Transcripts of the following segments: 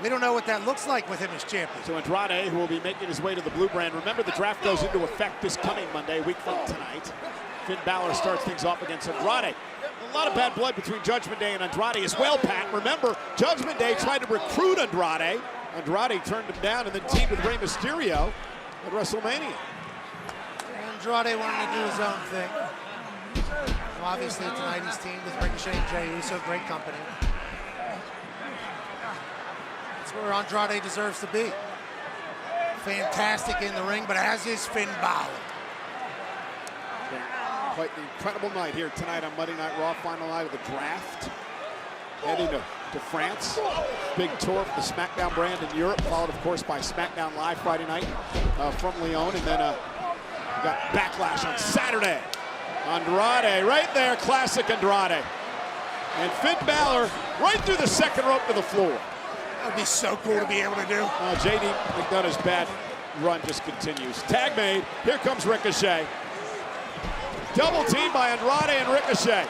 We don't know what that looks like with him as champion. So Andrade, who will be making his way to the blue brand. Remember, the draft goes into effect this coming Monday, week from tonight. Finn Balor starts things off against Andrade. A lot of bad blood between Judgment Day and Andrade as well, Pat. Remember, Judgment Day tried to recruit Andrade. Andrade turned him down and then teamed with Rey Mysterio at WrestleMania. Andrade wanted to do his own thing. Well, obviously tonight he's teamed with Ricochet and Jey Uso, great company. That's where Andrade deserves to be. Fantastic in the ring, but as is Finn Balor. Quite an incredible night here tonight on Monday Night Raw, final night of the draft. Heading to France. Big tour for the SmackDown brand in Europe, followed, of course, by SmackDown Live Friday night from Lyon. And then we got Backlash on Saturday. Andrade right there, classic Andrade. And Finn Balor right through the second rope to the floor. That would be so cool to be able to do. JD McDonough's bad run just continues. Tag made. Here comes Ricochet. Double team by Andrade and Ricochet.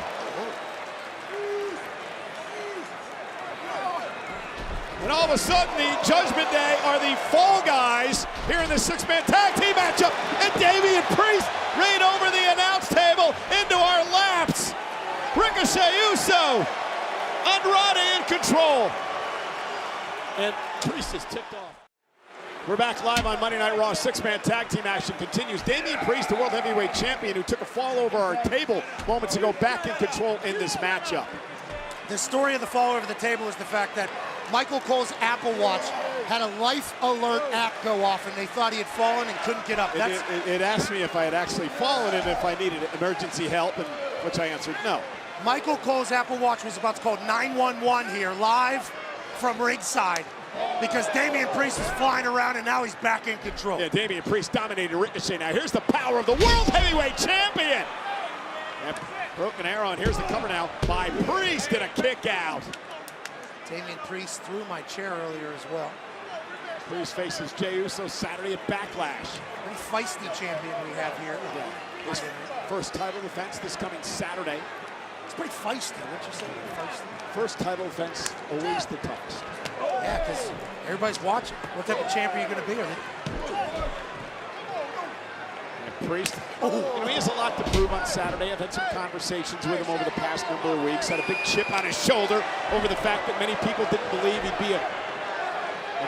And all of a sudden, the Judgment Day are the fall guys here in the six-man tag team matchup. And Damian Priest right over the announce table into our laps. Ricochet, Uso, Andrade in control. And Priest is ticked off. We're back live on Monday Night Raw. Six-man tag team action continues. Damian Priest, the World Heavyweight Champion, who took a fall over our table moments ago, back in control in this matchup. The story of the fall over the table is the fact that Michael Cole's Apple Watch had a life alert app go off, and they thought he had fallen and couldn't get up. It asked me if I had actually fallen and if I needed emergency help, and which I answered no. Michael Cole's Apple Watch was about to call 911 here, live from ringside, because Damian Priest is flying around and now he's back in control. Yeah, Damian Priest dominated Ricochet. Now here's the power of the World Heavyweight Champion. And broken arrow, and here's the cover now by Priest and a kick out. Damian Priest threw my chair earlier as well. Priest faces Jey Uso Saturday at Backlash. Pretty feisty champion we have here. Yeah. His first title defense this coming Saturday. It's pretty feisty, what'd you say? Feisty? First title defense, always the toughest. Yeah, because everybody's watching. What type of champion are you going to be? Priest, you know, he has a lot to prove on Saturday. I've had some conversations with him over the past number of weeks. Had a big chip on his shoulder over the fact that many people didn't believe he'd be a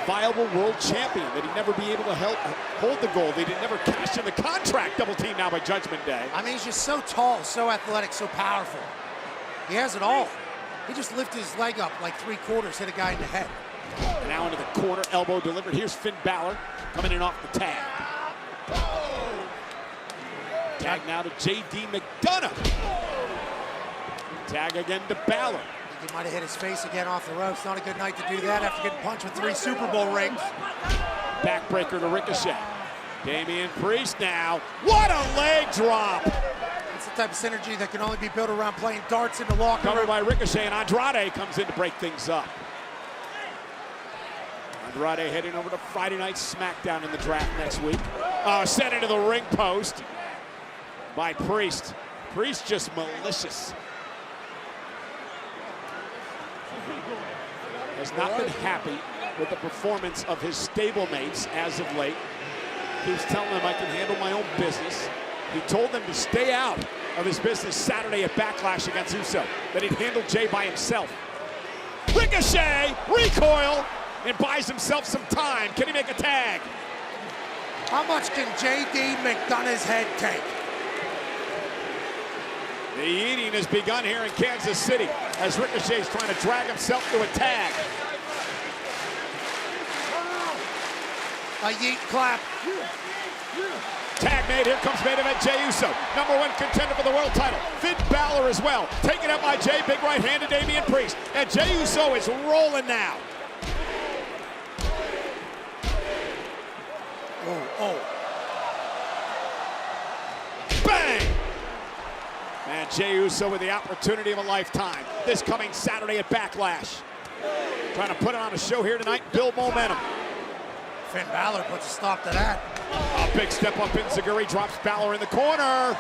viable world champion, that he'd never be able to hold the gold. They did never cash in the contract. Double team now by Judgment Day. I mean, he's just so tall, so athletic, so powerful. He has it all. He just lifted his leg up like 3/4, hit a guy in the head. And now into the corner, elbow delivered. Here's Finn Balor coming in off the tag. Tag now to JD McDonough. Tag again to Balor. He might have hit his face again off the ropes. Not a good night to do that after getting punched with 3 Super Bowl rings. Backbreaker to Ricochet. Damian Priest now. What a leg drop! It's the type of synergy that can only be built around playing darts in the locker room. Covered by Ricochet, and Andrade comes in to break things up. Andrade heading over to Friday Night SmackDown in the draft next week. Sent into the ring post by Priest. Priest just malicious. Has not been happy with the performance of his stablemates as of late. Keeps telling them I can handle my own business. He told them to stay out of his business Saturday at Backlash against Uso, that he'd handle Jey by himself. Ricochet, recoil, and buys himself some time. Can he make a tag? How much can JD McDonough's head take? The eating has begun here in Kansas City as Ricochet's trying to drag himself to a tag. A yeet clap. Tag made, here comes main event Jey Uso. #1 contender for the world title. Finn Balor as well. Taken out by Jey, big right hand to Damian Priest. And Jey Uso is rolling now. Oh. Bang! And Jey Uso with the opportunity of a lifetime. This coming Saturday at Backlash. Trying to put on a show here tonight, build momentum. Finn Balor puts a stop to that. A big step up in Zaguri, drops Balor in the corner.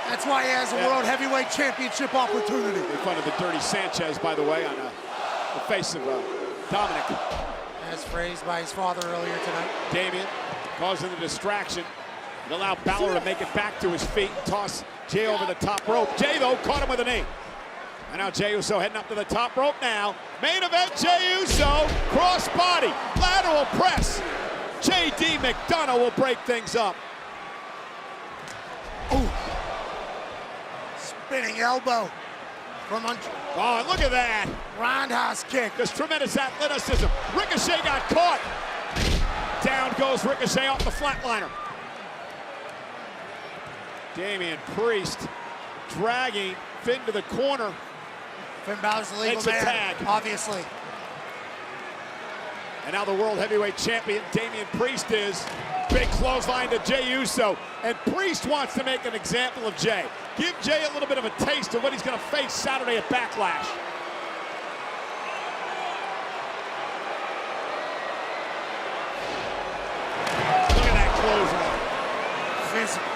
That's why he has a World Heavyweight Championship opportunity. Made fun of the Dirty Sanchez, by the way, on the face of Dominic. As phrased by his father earlier tonight. Damian causing the distraction. It allowed Balor to make it back to his feet and toss Jey over the top rope. Jey, though, caught him with a knee. And now Jey Uso heading up to the top rope now. Main event, Jey Uso, cross-body, lateral press. J.D. McDonough will break things up. Ooh. Spinning elbow from Oh, and look at that. roundhouse kick. Just tremendous athleticism. Ricochet got caught. Down goes Ricochet off the flatliner. Damian Priest dragging Finn to the corner. Finn Balor's the legal Makes a man, tag. obviously. And now the World Heavyweight Champion, Damian Priest, is. Big clothesline to Jey Uso. And Priest wants to make an example of Jey. Give Jey a little bit of a taste of what he's going to face Saturday at Backlash. Look at that clothesline. Physical.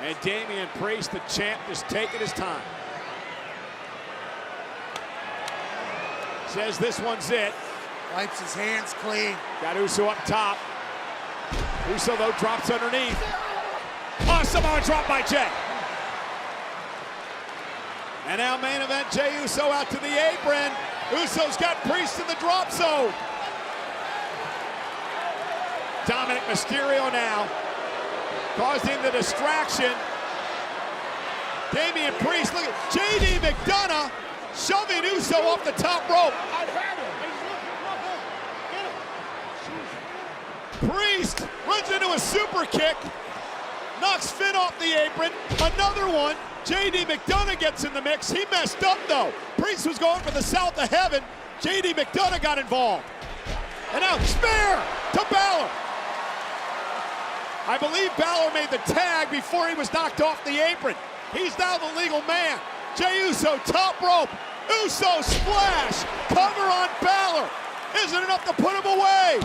And Damian Priest, the champ, just taking his time. Says this one's it. Wipes his hands clean. Got Uso up top. Uso, though, drops underneath. Oh, somehow dropped by Jey. And now main event, Jey Uso out to the apron. Uso's got Priest in the drop zone. Dominic Mysterio now causing the distraction. Damian Priest, look at J.D. McDonough shoving Uso off the top rope. Priest runs into a super kick, knocks Finn off the apron. Another one. J.D. McDonough gets in the mix. He messed up, though. Priest was going for the South of Heaven. J.D. McDonough got involved. And now spear to Balor. I believe Balor made the tag before he was knocked off the apron. He's now the legal man. Jey Uso, top rope. Uso splash. Cover on Balor. Isn't enough to put him away.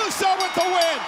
Uso with the win.